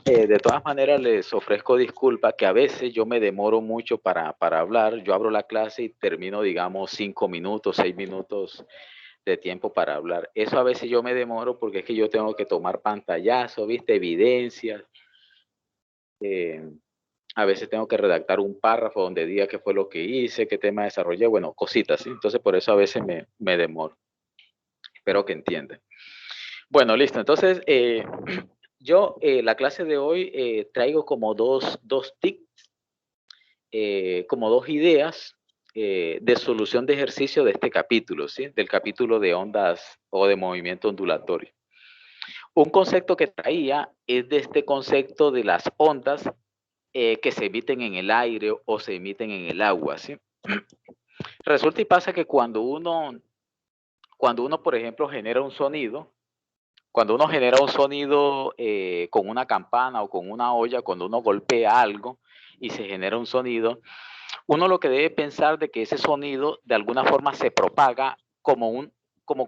De todas maneras, les ofrezco disculpas que a veces yo me demoro mucho para hablar. Yo abro la clase y termino, digamos, 5 minutos, 6 minutos de tiempo para hablar. Eso a veces yo me demoro porque es que yo tengo que tomar pantallazo, ¿viste? Evidencias. Eh, a veces tengo que redactar un párrafo donde diga qué fue lo que hice, qué tema desarrollé, bueno, cositas, ¿sí? Entonces, por eso a veces me demoro. Espero que entiendan. Bueno, listo. Entonces, yo la clase de hoy traigo como dos tips, como dos ideas de solución de ejercicio de este capítulo, ¿sí? Del capítulo de ondas o de movimiento ondulatorio. Un concepto que traía es de este concepto de las ondas que se emiten en el aire o se emiten en el agua, ¿sí? Resulta y pasa que cuando uno, por ejemplo, genera un sonido, cuando uno genera un sonido con una campana o con una olla, cuando uno golpea algo y se genera un sonido, uno lo que debe pensar de que ese sonido de alguna forma se propaga como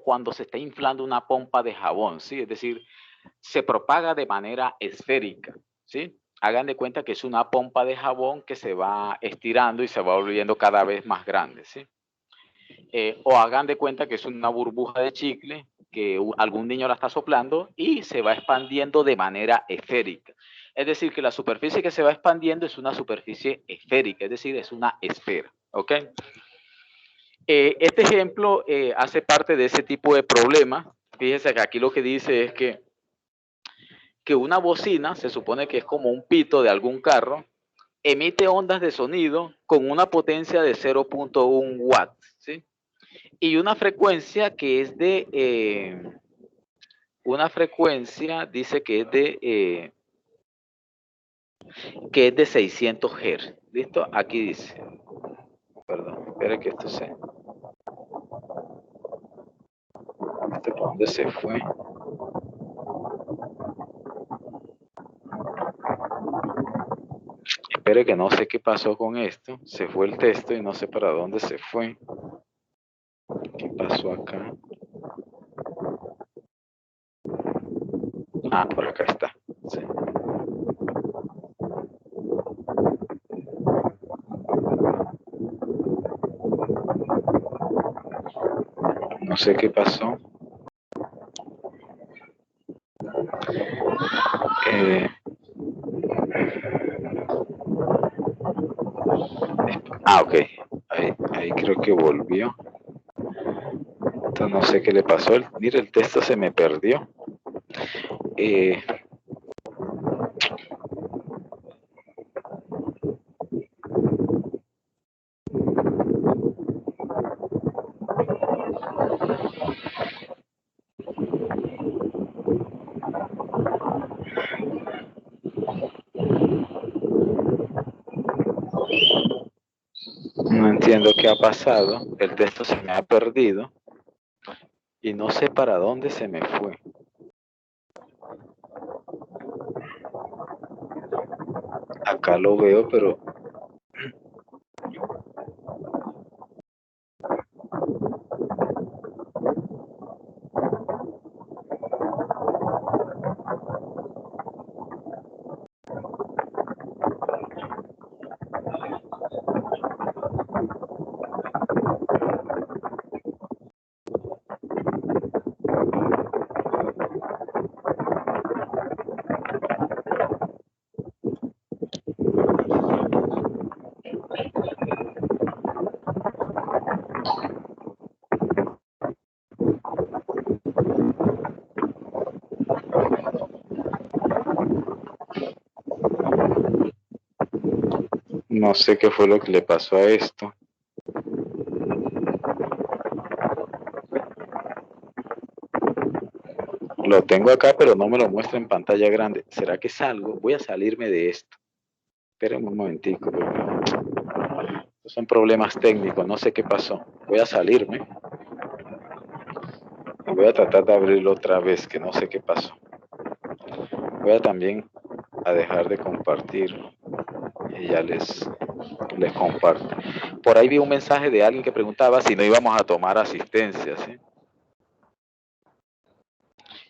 cuando se está inflando una pompa de jabón, ¿sí? Es decir, se propaga de manera esférica, ¿sí? Hagan de cuenta que es una pompa de jabón que se va estirando y se va volviendo cada vez más grande, ¿sí? O hagan de cuenta que es una burbuja de chicle que algún niño la está soplando y se va expandiendo de manera esférica. Es decir, que la superficie que se va expandiendo es una superficie esférica, es decir, es una esfera, ¿ok? Este ejemplo hace parte de ese tipo de problema. Fíjense que aquí lo que dice es que una bocina, se supone que es como un pito de algún carro, emite ondas de sonido con una potencia de 0.1 watts, ¿sí? Y una frecuencia que es una frecuencia dice que es de 600 Hz. ¿Listo? Aquí dice. Perdón, espera que esto se... ¿Por dónde se fue? Espere que no sé qué pasó con esto. Se fue el texto y no sé para dónde se fue. ¿Qué pasó acá? Ah, por acá está. Sí. No sé qué pasó. Ok. Ahí creo que volvió. Entonces no sé qué le pasó. Mira, el texto se me perdió. No entiendo qué ha pasado. El texto se me ha perdido. Y no sé para dónde se me fue. Acá lo veo, pero no sé qué fue lo que le pasó a esto. Lo tengo acá, pero no me lo muestra en pantalla grande. ¿Será que salgo? Voy a salirme de esto. Espérenme un momentico. Son problemas técnicos, no sé qué pasó. Voy a salirme. Y voy a tratar de abrirlo otra vez, que no sé qué pasó. Voy a también a dejar de compartir. Y ya les comparto. Por ahí vi un mensaje de alguien que preguntaba si no íbamos a tomar asistencia, ¿sí?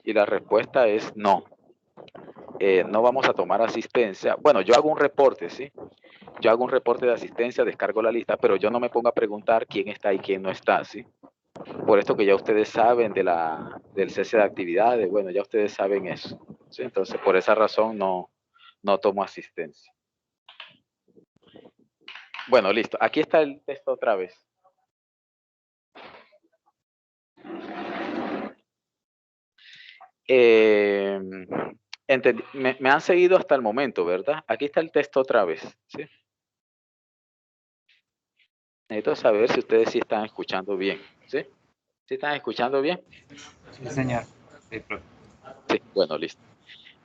Y la respuesta es no. No vamos a tomar asistencia. Bueno, yo hago un reporte, ¿sí? Yo hago un reporte de asistencia, descargo la lista, pero yo no me pongo a preguntar quién está y quién no está, ¿sí? Por esto que ya ustedes saben del cese de actividades, bueno, ya ustedes saben eso, ¿sí? Entonces, por esa razón no tomo asistencia. Bueno, listo. Aquí está el texto otra vez. Me han seguido hasta el momento, ¿verdad? Aquí está el texto otra vez, ¿sí? Necesito saber si ustedes sí están escuchando bien, ¿sí? ¿Sí están escuchando bien? Sí, señor. Sí, profe. Sí, bueno, listo.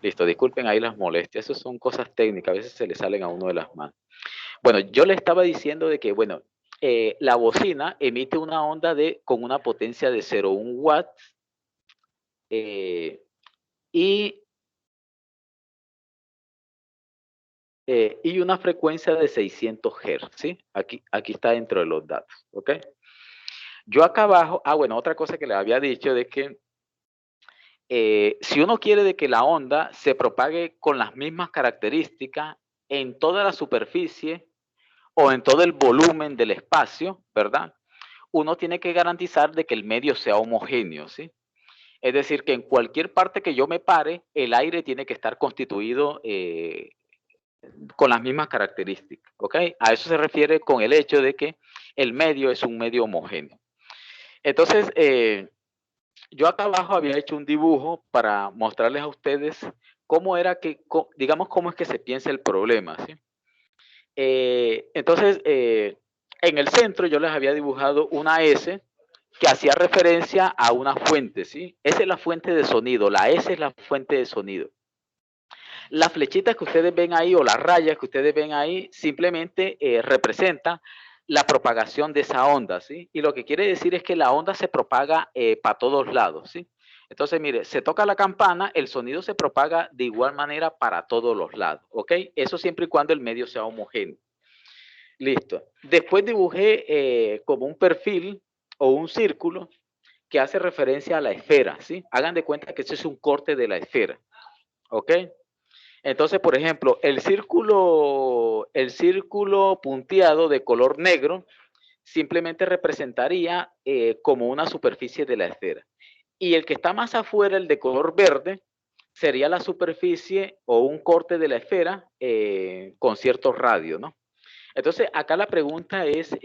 Listo, disculpen ahí las molestias, esas son cosas técnicas, a veces se le salen a uno de las manos. Bueno, yo le estaba diciendo de que, bueno, la bocina emite una onda con una potencia de 0,1 watts y una frecuencia de 600 Hz, ¿sí? Aquí está dentro de los datos, ¿ok? Yo acá abajo, bueno, otra cosa que le había dicho de que si uno quiere de que la onda se propague con las mismas características en toda la superficie o en todo el volumen del espacio, ¿verdad? Uno tiene que garantizar de que el medio sea homogéneo, ¿sí? Es decir, que en cualquier parte que yo me pare, el aire tiene que estar constituido con las mismas características, ¿ok? A eso se refiere con el hecho de que el medio es un medio homogéneo. Entonces, yo acá abajo había hecho un dibujo para mostrarles a ustedes cómo era que, digamos, cómo es que se piensa el problema, ¿sí? Entonces, en el centro yo les había dibujado una S que hacía referencia a una fuente, ¿sí? Esa es la fuente de sonido, la S es la fuente de sonido. Las flechitas que ustedes ven ahí o las rayas que ustedes ven ahí simplemente representan la propagación de esa onda, ¿sí? Y lo que quiere decir es que la onda se propaga para todos lados, ¿sí? Entonces, mire, se toca la campana, el sonido se propaga de igual manera para todos los lados, ¿ok? Eso siempre y cuando el medio sea homogéneo. Listo. Después dibujé como un perfil o un círculo que hace referencia a la esfera, ¿sí? Hagan de cuenta que ese es un corte de la esfera, ¿ok? Entonces, por ejemplo, el círculo punteado de color negro simplemente representaría como una superficie de la esfera. Y el que está más afuera, el de color verde, sería la superficie o un corte de la esfera con cierto radio, ¿no? Entonces, acá la pregunta es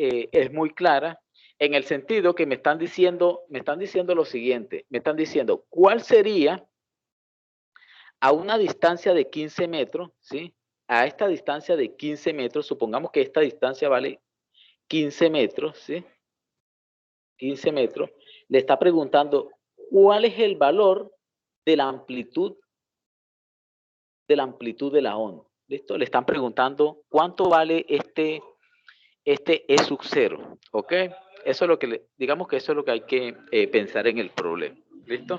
muy clara en el sentido que me están diciendo lo siguiente, me están diciendo, ¿cuál sería a una distancia de 15 metros, ¿sí? A esta distancia de 15 metros, supongamos que esta distancia vale 15 metros, ¿sí? 15 metros, le está preguntando cuál es el valor de la amplitud de la onda. ¿Listo? Le están preguntando cuánto vale este E sub 0, ¿ok? Eso es lo que, digamos que eso es lo que hay que pensar en el problema. ¿Listo?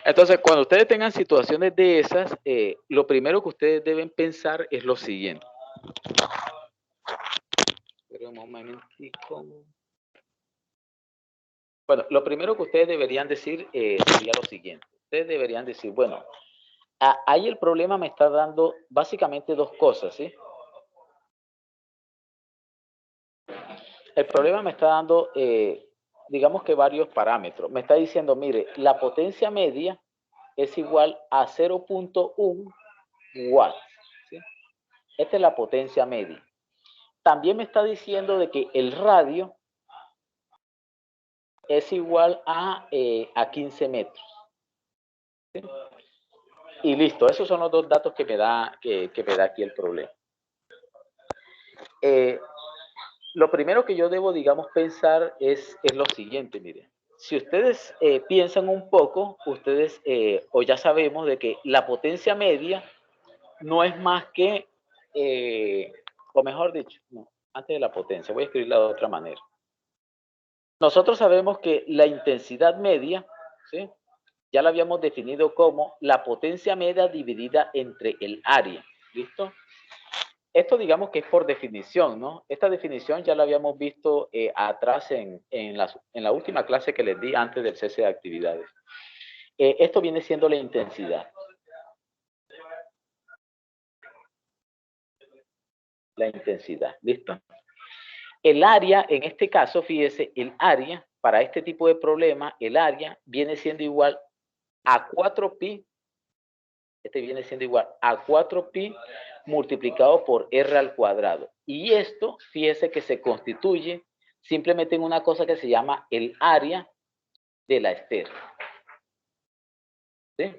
Entonces, cuando ustedes tengan situaciones de esas, lo primero que ustedes deben pensar es lo siguiente. Espera un momentico. Bueno, lo primero que ustedes deberían decir sería lo siguiente. Ustedes deberían decir, bueno, ahí el problema me está dando básicamente dos cosas, ¿sí? El problema me está dando, digamos que varios parámetros. Me está diciendo, mire, la potencia media es igual a 0.1 watts, ¿sí? Esta es la potencia media. También me está diciendo de que el radio es igual a 15 metros. ¿Sí? Y listo, esos son los dos datos que me da, que me da aquí el problema. Lo primero que yo debo, digamos, pensar es lo siguiente, miren. Si ustedes piensan un poco, ustedes, o ya sabemos de que la potencia media no es más que, o mejor dicho, no, antes de la potencia, voy a escribirla de otra manera. Nosotros sabemos que la intensidad media, ¿sí? Ya la habíamos definido como la potencia media dividida entre el área, ¿listo? Esto digamos que es por definición, ¿no? Esta definición ya la habíamos visto atrás en la última clase que les di antes del cese de actividades. Esto viene siendo la intensidad. La intensidad, ¿listo? El área, en este caso, fíjese, el área, para este tipo de problema, el área viene siendo igual a 4pi, este viene siendo igual a 4pi multiplicado por r al cuadrado. Y esto, fíjese que se constituye simplemente en una cosa que se llama el área de la esfera. ¿Sí?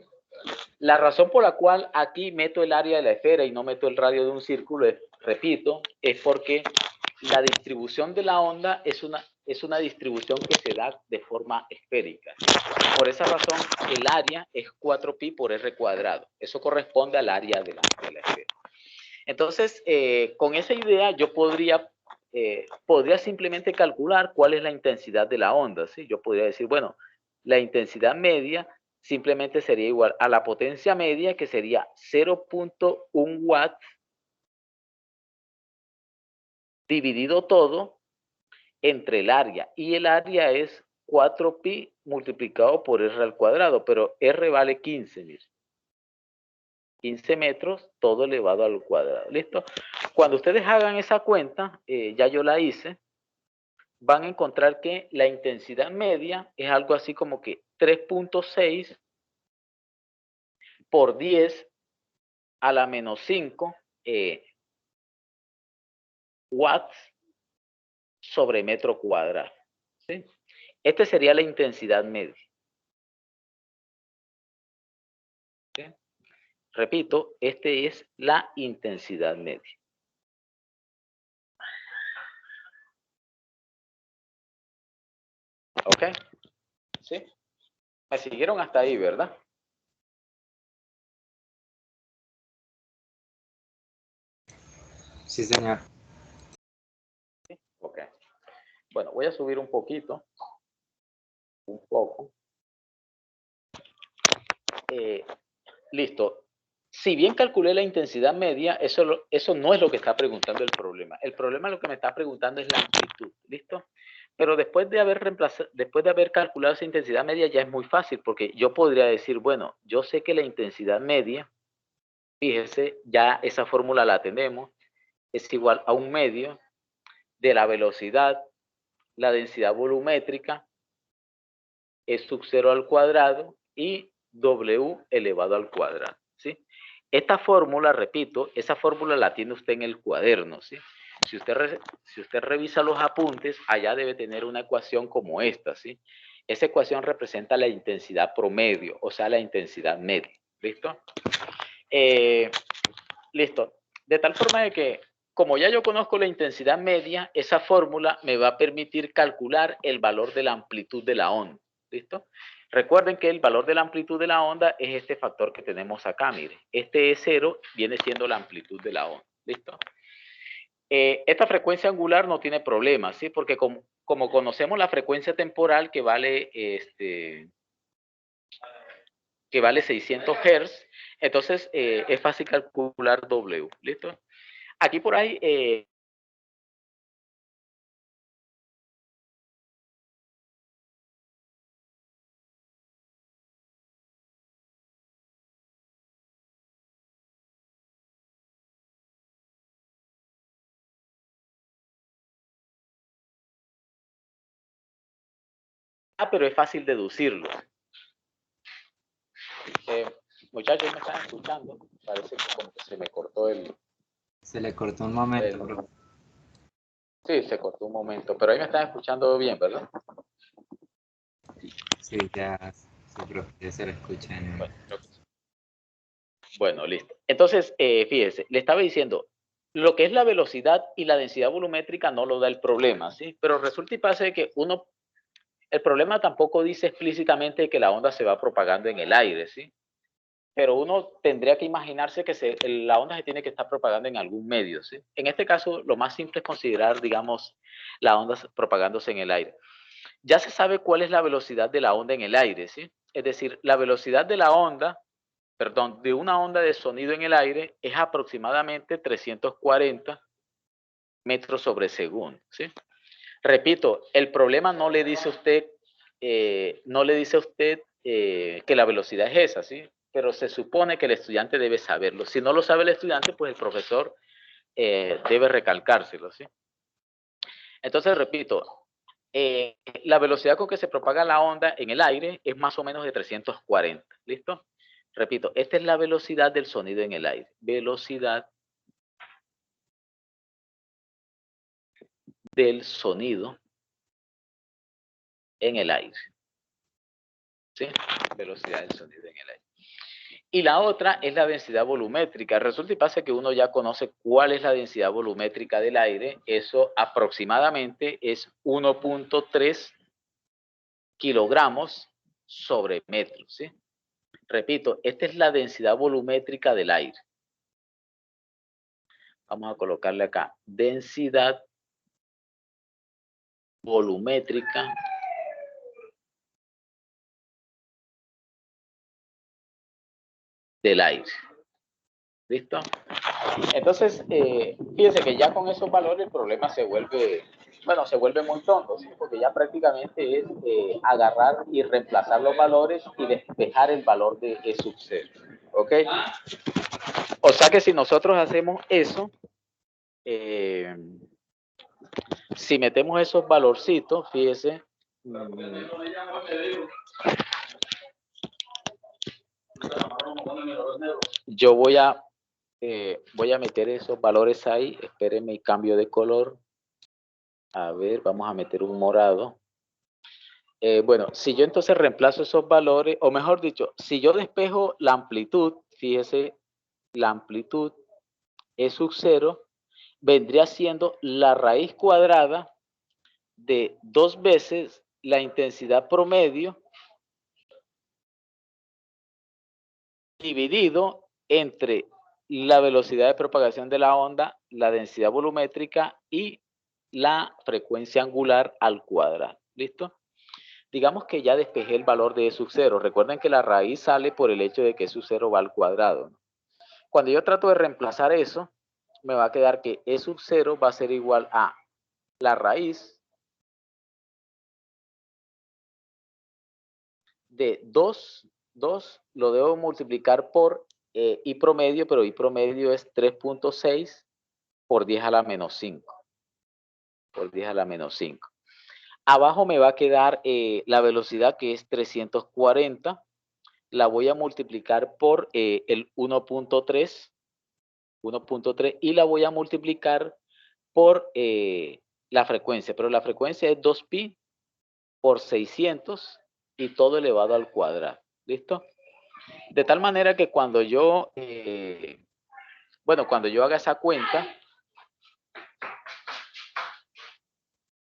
La razón por la cual aquí meto el área de la esfera y no meto el radio de un círculo, repito, es porque la distribución de la onda es una distribución que se da de forma esférica. Por esa razón, el área es 4pi por r cuadrado. Eso corresponde al área de la esfera. Entonces, con esa idea, yo podría simplemente calcular cuál es la intensidad de la onda. ¿Sí? Yo podría decir, bueno, la intensidad media simplemente sería igual a la potencia media, que sería 0.1 watts dividido todo entre el área. Y el área es 4pi multiplicado por r al cuadrado, pero r vale 15, miren. 15 metros, todo elevado al cuadrado. ¿Listo? Cuando ustedes hagan esa cuenta, ya yo la hice, van a encontrar que la intensidad media es algo así como que 3.6 por 10 a la menos 5 watts sobre metro cuadrado. ¿Sí? Esta sería la intensidad media. ¿Sí? Repito, este es la intensidad media. ¿Ok? ¿Sí? Me siguieron hasta ahí, ¿verdad? Sí, señor. ¿Sí? Ok. Bueno, voy a subir un poquito. Un poco. Listo. Si bien calculé la intensidad media, eso no es lo que está preguntando el problema. El problema lo que me está preguntando es la amplitud. ¿Listo? Pero después de haber calculado esa intensidad media ya es muy fácil, porque yo podría decir, bueno, yo sé que la intensidad media, fíjese, ya esa fórmula la tenemos, es igual a un medio de la velocidad, la densidad volumétrica, es sub 0 al cuadrado y W elevado al cuadrado, ¿sí? Esta fórmula, repito, esa fórmula la tiene usted en el cuaderno, ¿sí? Si usted revisa los apuntes, allá debe tener una ecuación como esta, ¿sí? Esa ecuación representa la intensidad promedio, o sea, la intensidad media, ¿listo? Listo. De tal forma de que, como ya yo conozco la intensidad media, esa fórmula me va a permitir calcular el valor de la amplitud de la onda, ¿listo? Recuerden que el valor de la amplitud de la onda es este factor que tenemos acá, mire. Este E0 viene siendo la amplitud de la onda, ¿listo? Esta frecuencia angular no tiene problema, ¿sí? Porque como conocemos la frecuencia temporal que vale, que vale 600 Hz, entonces es fácil calcular W, ¿listo? Aquí por ahí... pero es fácil deducirlo. Muchachos, ¿me están escuchando? Parece que como que se me cortó el... Se le cortó un momento, bro. Sí, se cortó un momento, pero ahí me están escuchando bien, ¿verdad? Sí, ya, sí, bro, ya se le escucha. Bueno, listo. Entonces, fíjese, le estaba diciendo, lo que es la velocidad y la densidad volumétrica no lo da el problema, ¿sí? Pero resulta y pasa que el problema tampoco dice explícitamente que la onda se va propagando en el aire, ¿sí? Pero uno tendría que imaginarse que la onda se tiene que estar propagando en algún medio, ¿sí? En este caso, lo más simple es considerar, digamos, la onda propagándose en el aire. Ya se sabe cuál es la velocidad de la onda en el aire, ¿sí? Es decir, la velocidad de la onda, perdón, de una onda de sonido en el aire es aproximadamente 340 metros sobre segundo, ¿sí? Repito, el problema no le dice a usted que la velocidad es esa, ¿sí? Pero se supone que el estudiante debe saberlo. Si no lo sabe el estudiante, pues el profesor debe recalcárselo, ¿sí? Entonces, repito, la velocidad con que se propaga la onda en el aire es más o menos de 340, ¿listo? Repito, esta es la velocidad del sonido en el aire. Velocidad del sonido en el aire. ¿Sí? Velocidad del sonido en el aire. Y la otra es la densidad volumétrica. Resulta y pasa que uno ya conoce cuál es la densidad volumétrica del aire. Eso aproximadamente es 1.3 kilogramos sobre metro, ¿sí? Repito, esta es la densidad volumétrica del aire. Vamos a colocarle acá, densidad volumétrica del aire. ¿Listo? Entonces, fíjense que ya con esos valores el problema se vuelve, bueno, se vuelve muy tonto, ¿sí? Porque ya prácticamente es agarrar y reemplazar los valores y despejar el valor de E sub 0. ¿Ok? O sea que si nosotros hacemos eso, si metemos esos valorcitos, fíjese, yo voy a meter esos valores ahí. Espérenme y cambio de color. A ver, vamos a meter un morado. Bueno, si yo entonces reemplazo esos valores, o mejor dicho, si yo despejo la amplitud, fíjese, la amplitud E sub 0 vendría siendo la raíz cuadrada de 2 veces la intensidad promedio dividido entre la velocidad de propagación de la onda, la densidad volumétrica y la frecuencia angular al cuadrado. ¿Listo? Digamos que ya despejé el valor de E sub 0. Recuerden que la raíz sale por el hecho de que E sub 0 va al cuadrado. Cuando yo trato de reemplazar eso, me va a quedar que E sub 0 va a ser igual a la raíz de 2 lo debo multiplicar por I promedio, pero I promedio es 3.6 por 10 a la menos 5. Por 10 a la menos 5. Abajo me va a quedar la velocidad, que es 340. La voy a multiplicar por el 1.3 y la voy a multiplicar por la frecuencia, pero la frecuencia es 2pi por 600 y todo elevado al cuadrado. ¿Listo? De tal manera que cuando yo, cuando yo haga esa cuenta,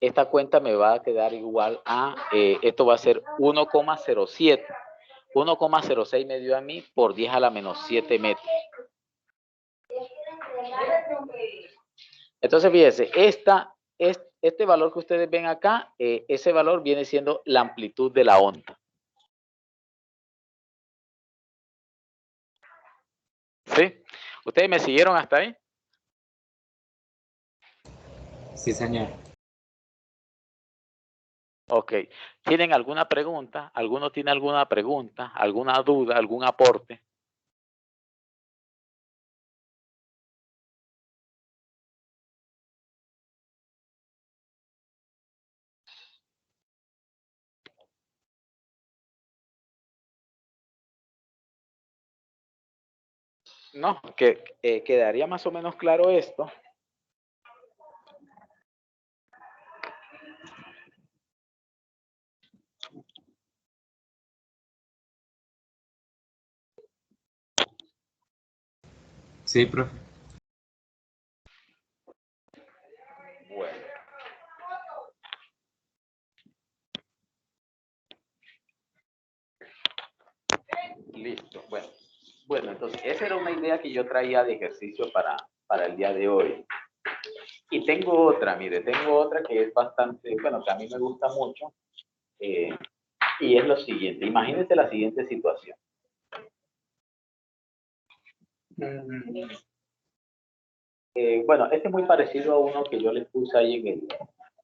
esta cuenta me va a quedar igual a, esto va a ser 1,07. 1,06 me dio a mí por 10 a la menos 7 metros. Entonces, fíjense, este valor que ustedes ven acá, ese valor viene siendo la amplitud de la onda. ¿Sí? ¿Ustedes me siguieron hasta ahí? Sí, señor. Ok. ¿Tienen alguna pregunta? ¿Alguno tiene alguna pregunta? ¿Alguna duda? ¿Algún aporte? No, que quedaría más o menos claro esto. Sí, profe. Bueno. Listo. Bueno, entonces esa era una idea que yo traía de ejercicio para el día de hoy. Y tengo otra, mire, tengo otra que es bastante, bueno, que a mí me gusta mucho. Y es lo siguiente. Imagínense la siguiente situación. Bueno, este es muy parecido a uno que yo les puse ahí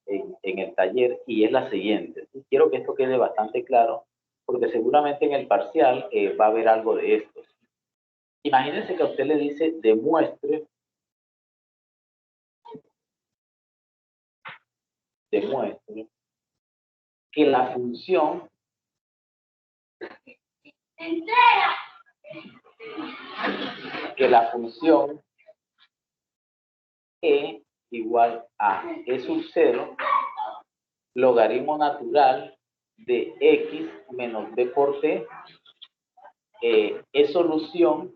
en el taller, y es la siguiente. Quiero que esto quede bastante claro, porque seguramente en el parcial va a haber algo de esto. Imagínense que a usted le dice demuestre que la función e igual a e sub 0 logaritmo natural de x menos b por t es solución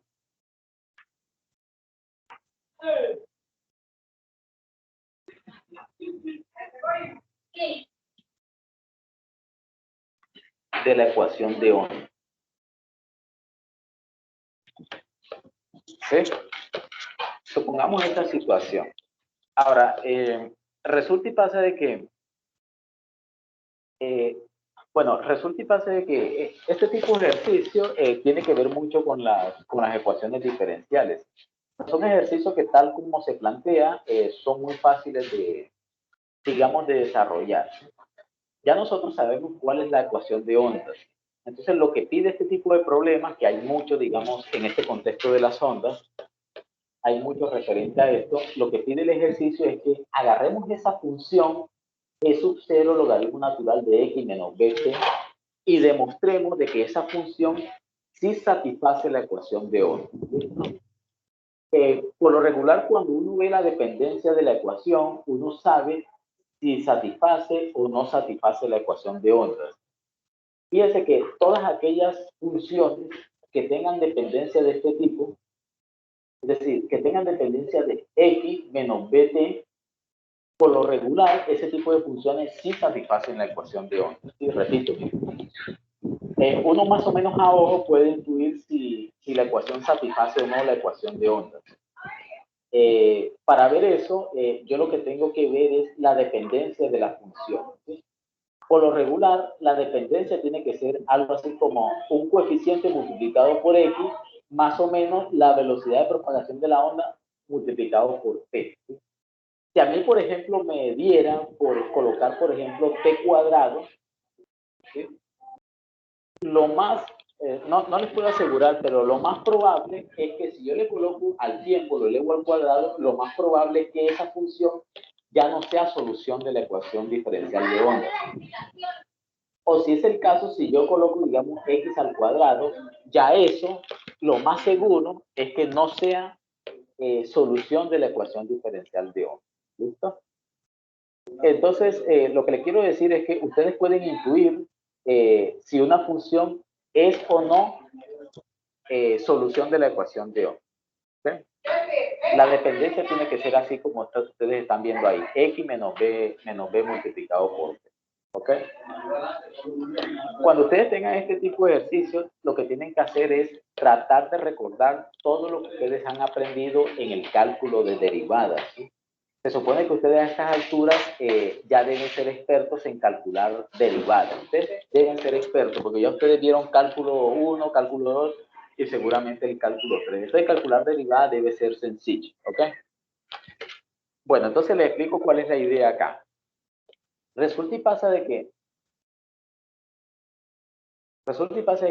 de la ecuación de onda. ¿Sí? Supongamos esta situación. Ahora, resulta y pasa de que, resulta y pasa de que este tipo de ejercicio tiene que ver mucho con las ecuaciones diferenciales. Son ejercicios que tal como se plantea, son muy fáciles de, digamos, de desarrollar. Ya nosotros sabemos cuál es la ecuación de ondas. Entonces, lo que pide este tipo de problemas, que hay mucho, digamos, en este contexto de las ondas, hay mucho referente a esto, lo que pide el ejercicio es que agarremos esa función e sub 0 logaritmo natural de x menos bt y demostremos de que esa función sí satisface la ecuación de ondas. Por lo regular, cuando uno ve la dependencia de la ecuación, uno sabe si satisface o no satisface la ecuación de ondas. Fíjense que todas aquellas funciones que tengan dependencia de este tipo, es decir, que tengan dependencia de x menos bt, por lo regular, ese tipo de funciones sí satisfacen la ecuación de ondas. Y repito, uno más o menos a ojo puede intuir si la ecuación satisface o no la ecuación de ondas. Para ver eso, yo lo que tengo que ver es la dependencia de la función. ¿Sí? Por lo regular, la dependencia tiene que ser algo así como un coeficiente multiplicado por x, más o menos la velocidad de propagación de la onda multiplicado por t. ¿Sí? Si a mí, por ejemplo, me dieran por colocar, por ejemplo, t cuadrado, ¿sí? Lo más, no les puedo asegurar, pero lo más probable es que si yo le coloco al tiempo, lo elevo al cuadrado, lo más probable es que esa función ya no sea solución de la ecuación diferencial de ondas. O si es el caso, si yo coloco, digamos, x al cuadrado, ya eso, lo más seguro es que no sea solución de la ecuación diferencial de ondas. ¿Listo? Entonces, lo que le quiero decir es que ustedes pueden intuir si una función es o no solución de la ecuación de ondas. ¿Sí? La dependencia tiene que ser así como ustedes están viendo ahí, x menos b multiplicado por t. ¿Ok? Cuando ustedes tengan este tipo de ejercicios, lo que tienen que hacer es tratar de recordar todo lo que ustedes han aprendido en el cálculo de derivadas. ¿Sí? Se supone que ustedes a estas alturas ya deben ser expertos en calcular derivadas. Ustedes deben ser expertos porque ya ustedes vieron cálculo 1, cálculo 2 y seguramente el cálculo 3. Esto de calcular derivadas debe ser sencillo. ¿Ok? Bueno, entonces les explico cuál es la idea acá. Resulta y pasa de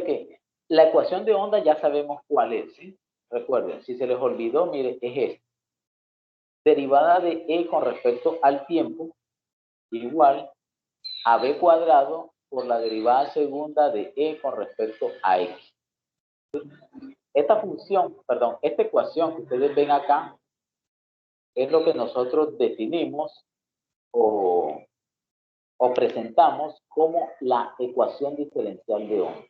que la ecuación de onda ya sabemos cuál es. ¿Sí? Recuerden, si se les olvidó, mire, es esta. Derivada de e con respecto al tiempo igual a b cuadrado por la derivada segunda de e con respecto a x. Esta función, perdón, esta ecuación que ustedes ven acá es lo que nosotros definimos o presentamos como la ecuación diferencial de onda.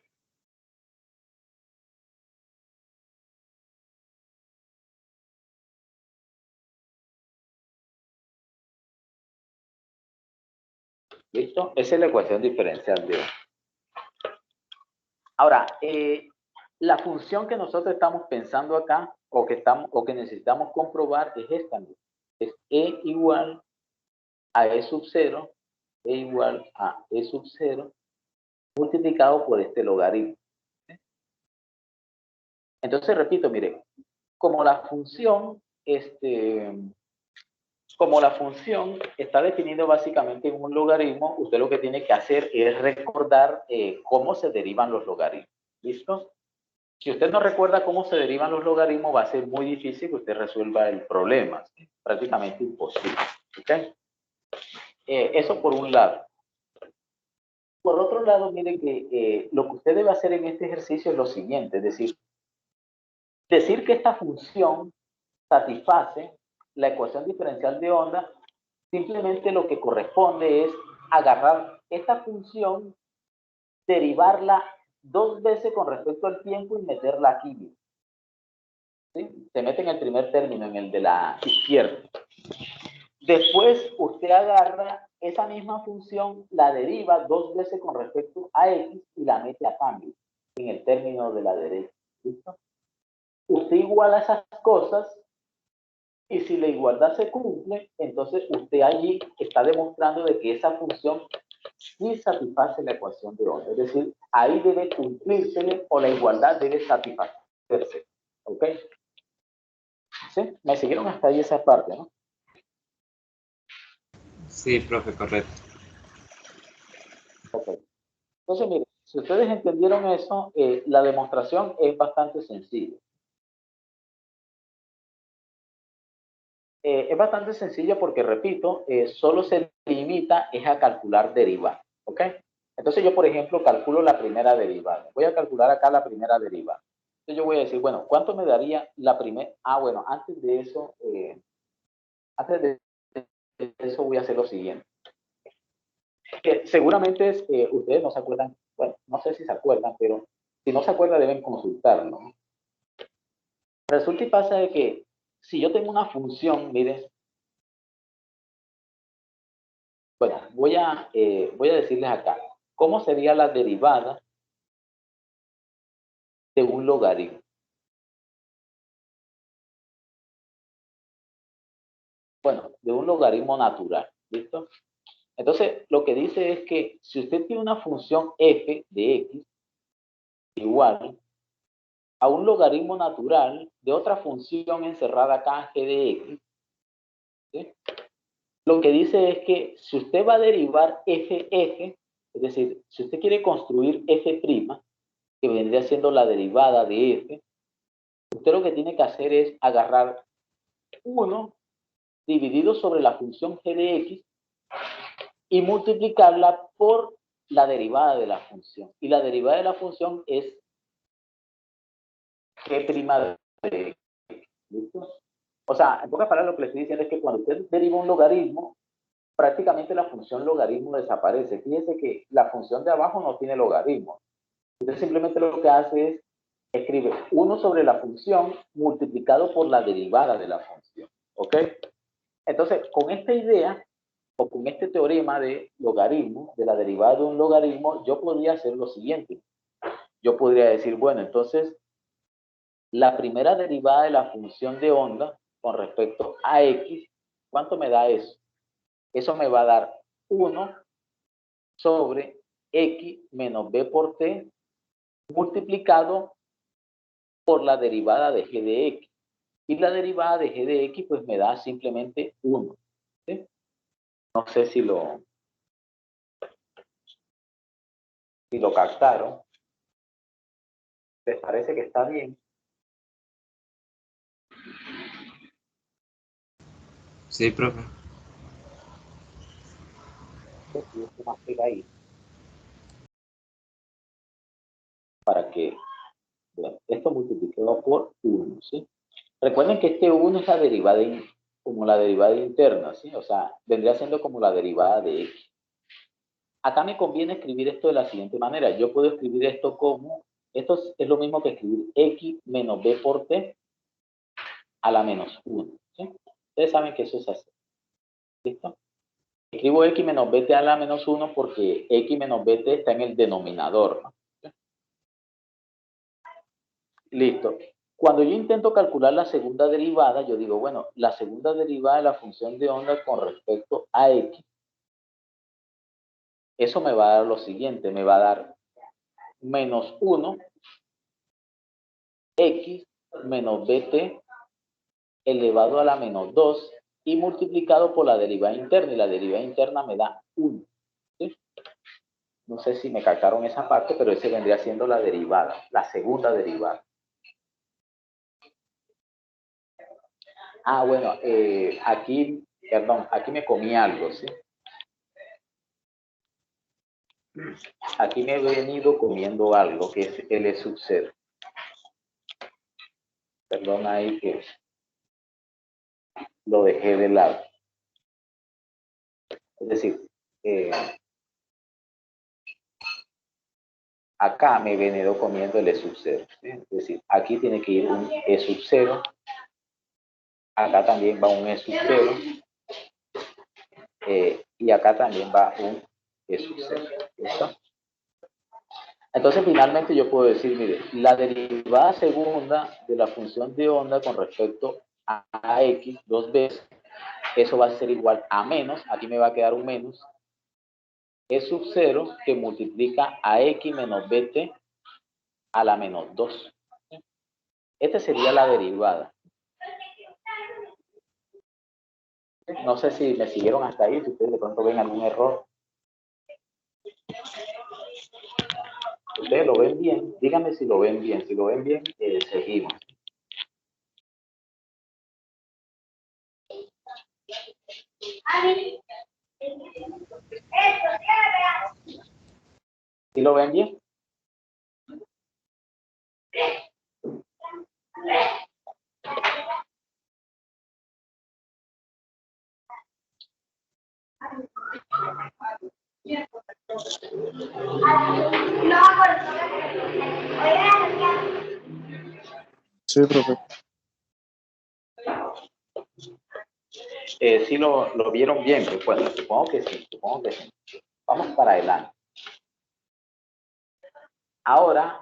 ¿Listo? Esa es la ecuación diferencial de onda. Ahora, la función que nosotros estamos pensando acá o que necesitamos comprobar es esta. Es e igual a e sub 0, e igual a e sub 0 multiplicado por este logaritmo. Entonces, repito, mire, como la función como la función está definida básicamente en un logaritmo, usted lo que tiene que hacer es recordar cómo se derivan los logaritmos. ¿Listo? Si usted no recuerda cómo se derivan los logaritmos, va a ser muy difícil que usted resuelva el problema. ¿Sí? Prácticamente imposible. ¿Okay? Eso por un lado. Por otro lado, mire que lo que usted debe hacer en este ejercicio es lo siguiente, es decir que esta función satisface la ecuación diferencial de onda, simplemente lo que corresponde es agarrar esta función, derivarla 2 veces con respecto al tiempo y meterla aquí. ¿Sí? Se mete en el primer término, en el de la izquierda. Después usted agarra esa misma función, la deriva 2 veces con respecto a x y la mete a cambio en el término de la derecha. ¿Listo? Usted iguala esas cosas y si la igualdad se cumple, entonces usted allí está demostrando de que esa función sí satisface la ecuación de onda. Es decir, ahí debe cumplirse o la igualdad debe satisfacerse. ¿Ok? ¿Sí? Me siguieron hasta ahí esa parte, ¿no? Sí, profe, correcto. Ok. Entonces, mire, si ustedes entendieron eso, la demostración es bastante sencilla. Es bastante sencilla porque, repito, solo se limita es a calcular derivada. ¿Ok? Entonces yo, por ejemplo, calculo la primera derivada. Voy a calcular acá la primera derivada. Entonces yo voy a decir, bueno, ¿cuánto me daría la primera? Ah, bueno, antes de eso voy a hacer lo siguiente. Seguramente ustedes no se acuerdan, bueno, no sé si se acuerdan, pero si no se acuerdan deben consultarlo. Resulta y pasa de que si yo tengo una función, miren, bueno, voy a decirles acá, ¿cómo sería la derivada de un logaritmo? Bueno, de un logaritmo natural, ¿listo? Entonces, lo que dice es que si usted tiene una función f de x igual a un logaritmo natural de otra función encerrada acá, g de x, ¿sí? Lo que dice es que si usted va a derivar f, es decir, si usted quiere construir f', que vendría siendo la derivada de f, usted lo que tiene que hacer es agarrar 1 dividido sobre la función g de x y multiplicarla por la derivada de la función. Y la derivada de la función es g' de x. ¿Listo? O sea, en pocas palabras lo que le estoy diciendo es que cuando usted deriva un logaritmo, prácticamente la función logaritmo desaparece. Fíjese que la función de abajo no tiene logaritmo. Usted simplemente lo que hace es escribe 1 sobre la función multiplicado por la derivada de la función. ¿Ok? Entonces, con esta idea o con este teorema de logaritmo, de la derivada de un logaritmo, yo podría hacer lo siguiente. Yo podría decir, bueno, entonces, la primera derivada de la función de onda con respecto a x, ¿cuánto me da eso? Eso me va a dar 1 sobre x menos b por t multiplicado por la derivada de g de x. Y la derivada de g de x pues me da simplemente 1. ¿Sí? No sé si lo captaron. ¿Les parece que está bien? Sí, profe. Y esto más pega ahí para que, bueno, esto multiplicado por 1, ¿sí? Recuerden que este 1 es la derivada como la derivada interna, ¿sí? O sea, vendría siendo como la derivada de x. Acá me conviene escribir esto de la siguiente manera. Yo puedo escribir esto como, esto es lo mismo que escribir x menos b por t a la menos 1, ¿sí? Ustedes saben que eso es así. ¿Listo? Escribo x menos bt a la menos 1 porque x menos bt está en el denominador, ¿no? Listo. Cuando yo intento calcular la segunda derivada, yo digo, bueno, la segunda derivada de la función de onda con respecto a x, eso me va a dar lo siguiente, me va a dar menos 1 x menos bt elevado a la menos 2 y multiplicado por la derivada interna, y la derivada interna me da 1. ¿Sí? No sé si me captaron esa parte, pero ese vendría siendo la derivada, la segunda derivada. Ah, bueno, aquí, perdón, aquí me comí algo, ¿sí? Aquí me he venido comiendo algo que es L sub 0. Perdón ahí que lo dejé de lado. Es decir, acá me he venido comiendo el E sub 0. ¿Sí? Es decir, aquí tiene que ir un E sub 0. Acá también va un E sub 0. Y acá también va un E sub 0. ¿Listo? Entonces, finalmente yo puedo decir, mire, la derivada segunda de la función de onda con respecto a x dos veces, eso va a ser igual a menos, aquí me va a quedar un menos, E sub 0 que multiplica a x menos bt a la menos 2. Esta sería la derivada. No sé si me siguieron hasta ahí, si ustedes de pronto ven algún error. Ustedes lo ven bien, díganme si lo ven bien. Si lo ven bien, seguimos. ¿Sí lo ven bien? Sí, profe. Sí lo vieron bien, pues bueno, supongo que sí, supongo que sí. Vamos para adelante. Ahora,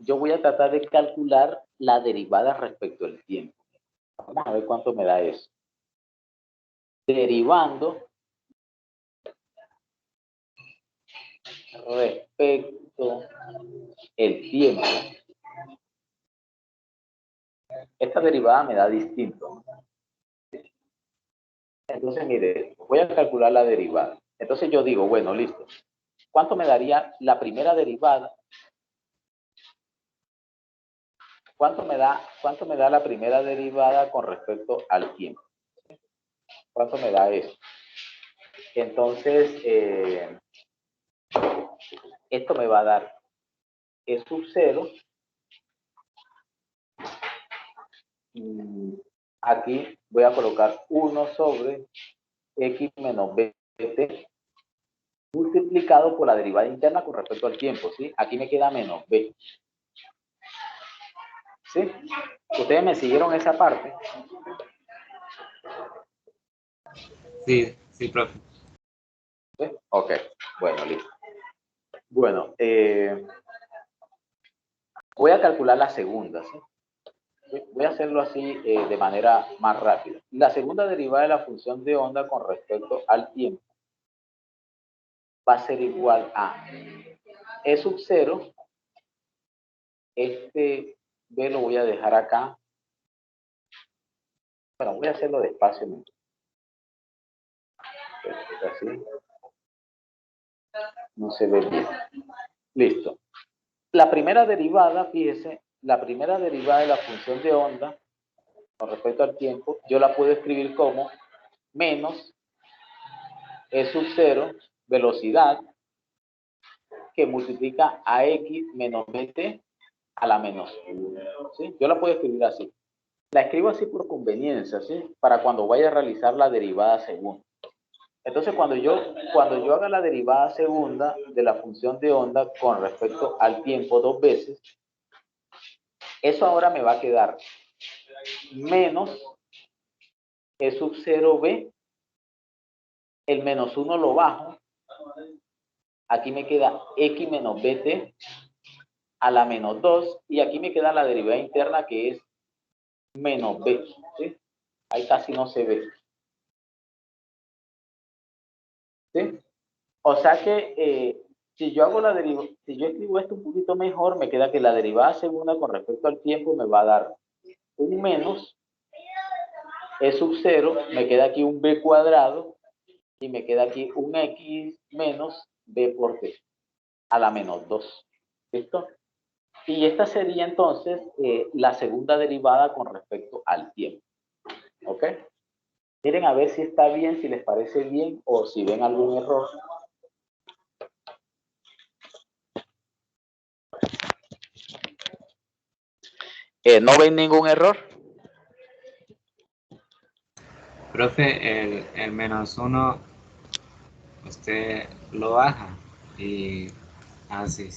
yo voy a tratar de calcular la derivada respecto al tiempo. Vamos a ver cuánto me da eso. Derivando respecto el tiempo. Esta derivada me da distinto. Entonces, mire, voy a calcular la derivada. Entonces yo digo, bueno, listo. ¿Cuánto me daría la primera derivada? ¿Cuánto me da la primera derivada con respecto al tiempo? ¿Cuánto me da eso? Entonces, esto me va a dar E sub 0. Aquí voy a colocar 1 sobre x menos bt multiplicado por la derivada interna con respecto al tiempo, ¿sí? Aquí me queda menos b. ¿Sí? ¿Ustedes me siguieron esa parte? Sí, sí, profe. ¿Sí? Ok, bueno, listo. Bueno, voy a calcular la segunda, ¿sí? Voy a hacerlo así de manera más rápida. La segunda derivada de la función de onda con respecto al tiempo va a ser igual a E sub 0. Este B lo voy a dejar acá. Bueno, voy a hacerlo despacio. Así. No se ve bien. Listo. La primera derivada, fíjese, la primera derivada de la función de onda con respecto al tiempo, yo la puedo escribir como menos E sub 0, velocidad, que multiplica a x menos bt a la menos 1. ¿Sí? Yo la puedo escribir así. La escribo así por conveniencia, ¿sí? Para cuando vaya a realizar la derivada segunda. Entonces, cuando yo haga la derivada segunda de la función de onda con respecto al tiempo dos veces, eso ahora me va a quedar menos E sub 0b, el menos 1 lo bajo, aquí me queda x menos bt a la menos 2, y aquí me queda la derivada interna que es menos b, ¿sí? Ahí casi no se ve. ¿Sí? O sea que si yo hago si yo escribo esto un poquito mejor, me queda que la derivada segunda con respecto al tiempo me va a dar un menos E sub 0, me queda aquí un b cuadrado y me queda aquí un x menos b por t a la menos 2. ¿Listo? Y esta sería entonces la segunda derivada con respecto al tiempo. ¿Ok? Miren a ver si está bien, si les parece bien o si ven algún error. ¿No ven ningún error? Profe, el menos 1, usted lo baja y así.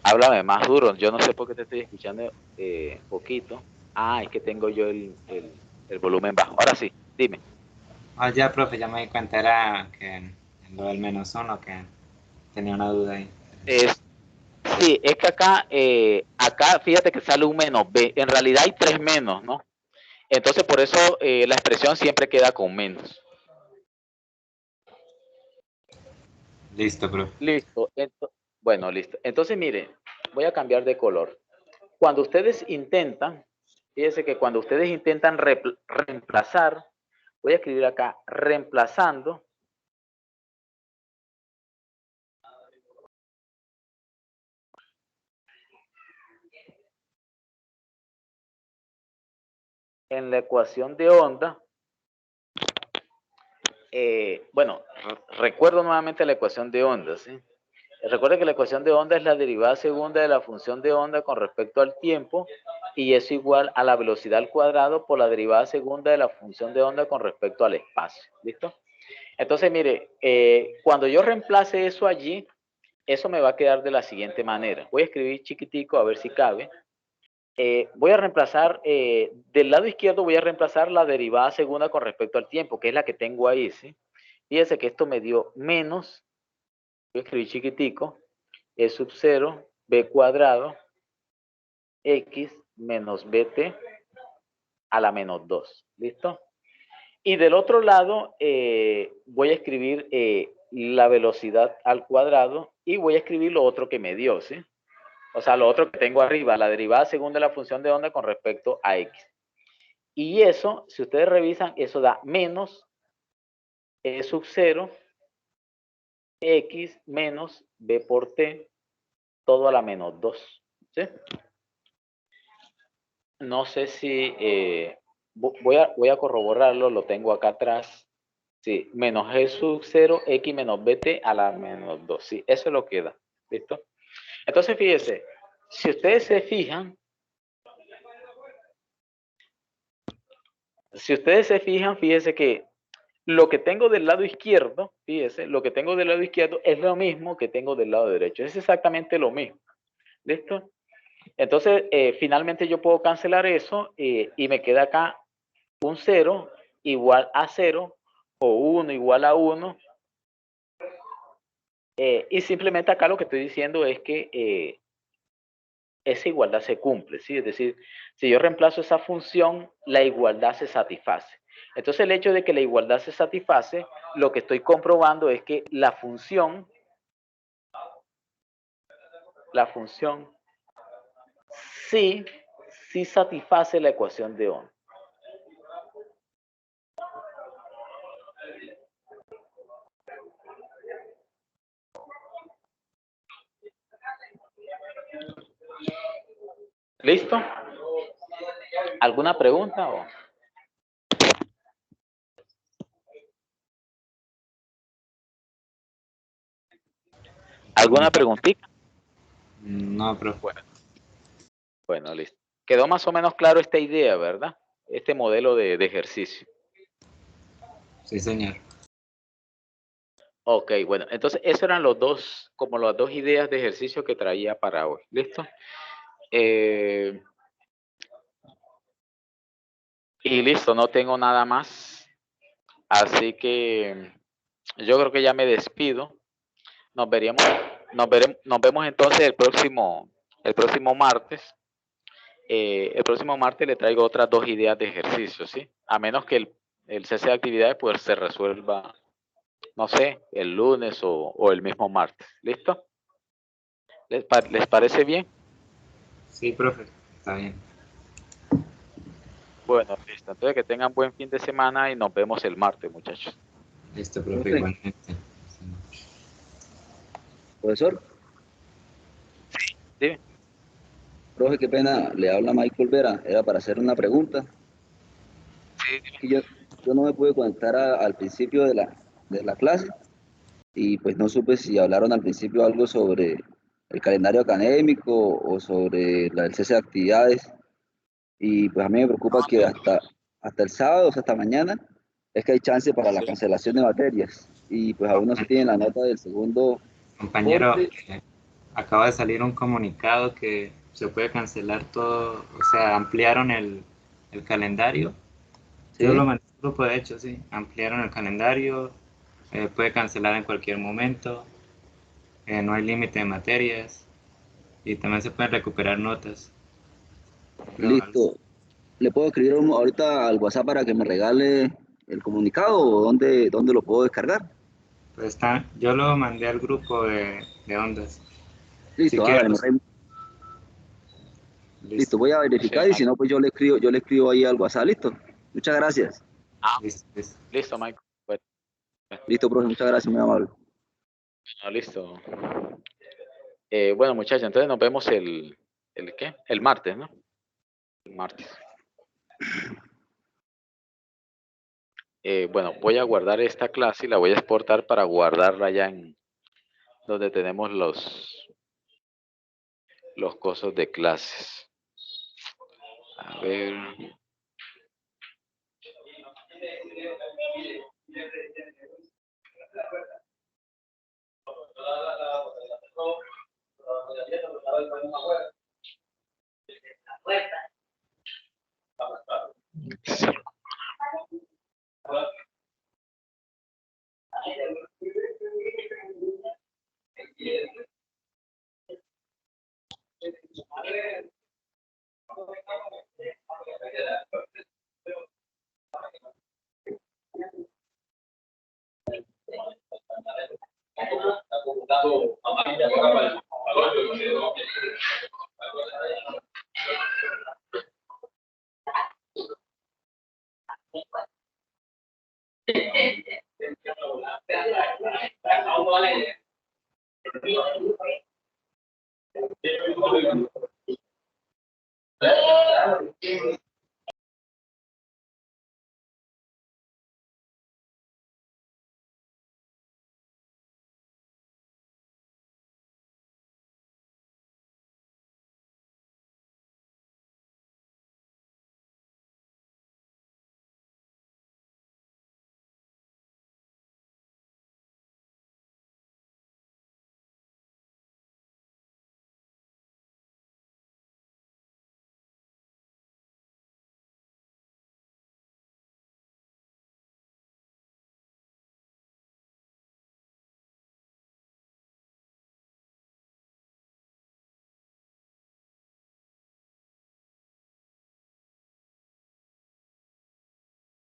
Háblame más duro. Yo no sé por qué te estoy escuchando poquito. Ah, es que tengo yo el volumen bajo. Ahora sí, dime. Ah, ya, profe, ya me di cuenta, era que lo del menos 1, que tenía una duda ahí. Sí, es que acá fíjate que sale un menos b. En realidad hay 3 menos, ¿no? Entonces por eso la expresión siempre queda con menos. Listo, profe. Listo. Bueno, listo. Entonces mire, voy a cambiar de color. Cuando ustedes intentan, fíjense que cuando ustedes intentan reemplazar, voy a escribir acá, reemplazando. En la ecuación de onda, bueno, recuerdo nuevamente la ecuación de onda, ¿sí? Recuerden que la ecuación de onda es la derivada segunda de la función de onda con respecto al tiempo y eso igual a la velocidad al cuadrado por la derivada segunda de la función de onda con respecto al espacio. ¿Listo? Entonces, mire, cuando yo reemplace eso allí, eso me va a quedar de la siguiente manera. Voy a escribir chiquitico a ver si cabe. Voy a reemplazar, del lado izquierdo voy a reemplazar la derivada segunda con respecto al tiempo, que es la que tengo ahí, ¿sí? Fíjense que esto me dio menos, voy a escribir chiquitico, e sub 0, b cuadrado, x menos bt a la menos 2. ¿Listo? Y del otro lado voy a escribir la velocidad al cuadrado y voy a escribir lo otro que me dio, ¿sí? O sea, lo otro que tengo arriba, la derivada según de la función de onda con respecto a x. Y eso, si ustedes revisan, eso da menos e sub 0, x menos b por t, todo a la menos 2. ¿Sí? No sé si voy a corroborarlo, lo tengo acá atrás. Sí, menos g sub 0, x menos bt a la menos 2. Sí, eso es lo que da. ¿Listo? Entonces, fíjense, si ustedes se fijan, fíjense que lo que tengo del lado izquierdo, fíjense, lo que tengo del lado izquierdo es lo mismo que tengo del lado derecho. Es exactamente lo mismo. ¿Listo? Entonces, finalmente yo puedo cancelar eso y me queda acá un 0 igual a 0 o 1 igual a 1. Y simplemente acá lo que estoy diciendo es que esa igualdad se cumple, ¿sí? Es decir, si yo reemplazo esa función, la igualdad se satisface. Entonces, el hecho de que la igualdad se satisface, lo que estoy comprobando es que la función sí satisface la ecuación de Ohm. ¿Listo? ¿Alguna pregunta? ¿Alguna preguntita? No, profe. Bueno, listo. Quedó más o menos claro esta idea, ¿verdad? Este modelo de ejercicio. Sí, señor. Ok, bueno, entonces esos eran los dos, como las dos ideas de ejercicio que traía para hoy. ¿Listo? Y listo, no tengo nada más. Así que yo creo que ya me despido. Nos vemos entonces el próximo martes. El próximo martes le traigo otras dos ideas de ejercicio, ¿sí? A menos que el cese de actividades pues se resuelva, no sé, el lunes o el mismo martes. ¿Listo? ¿Les parece bien? Sí, profe. Está bien. Bueno, listo. Entonces que tengan buen fin de semana y nos vemos el martes, muchachos. Listo, profe, Profe. igualmente. Profesor, Dime. profe, qué pena, le habla Michael Vera, era para hacer una pregunta. Sí, Que yo no me pude conectar al principio de la clase y pues no supe si hablaron al principio algo sobre el calendario académico o sobre el cese de actividades. Y pues a mí me preocupa que hasta el sábado, o sea, hasta mañana, es que hay chance para la sí. cancelación de materias. Y pues aún no se tiene la nota del segundo Compañero, corte. acaba de salir un comunicado que se puede cancelar todo, o sea, ampliaron el calendario. Yo lo ¿Sí? mandé al grupo, de hecho, sí, ampliaron el calendario, puede cancelar en cualquier momento, no hay límite de materias y también se pueden recuperar notas. Listo. ¿Le puedo escribir ahorita al WhatsApp para que me regale el comunicado o dónde lo puedo descargar? Pues está, yo lo mandé al grupo de ondas. Si Listo, hágale, quieres, listo, listo, voy a Sí, verificar y si no, pues yo le escribo ahí al WhatsApp, listo. Muchas gracias. listo, listo. listo, Michael. Bueno, Listo, profe, muchas gracias, muy amable. listo. Bueno, muchachos, entonces nos vemos ¿el qué? El martes, ¿no? El martes. Bueno, voy a guardar esta clase y la voy a exportar para guardarla ya en donde tenemos los cosos de clases. A ver.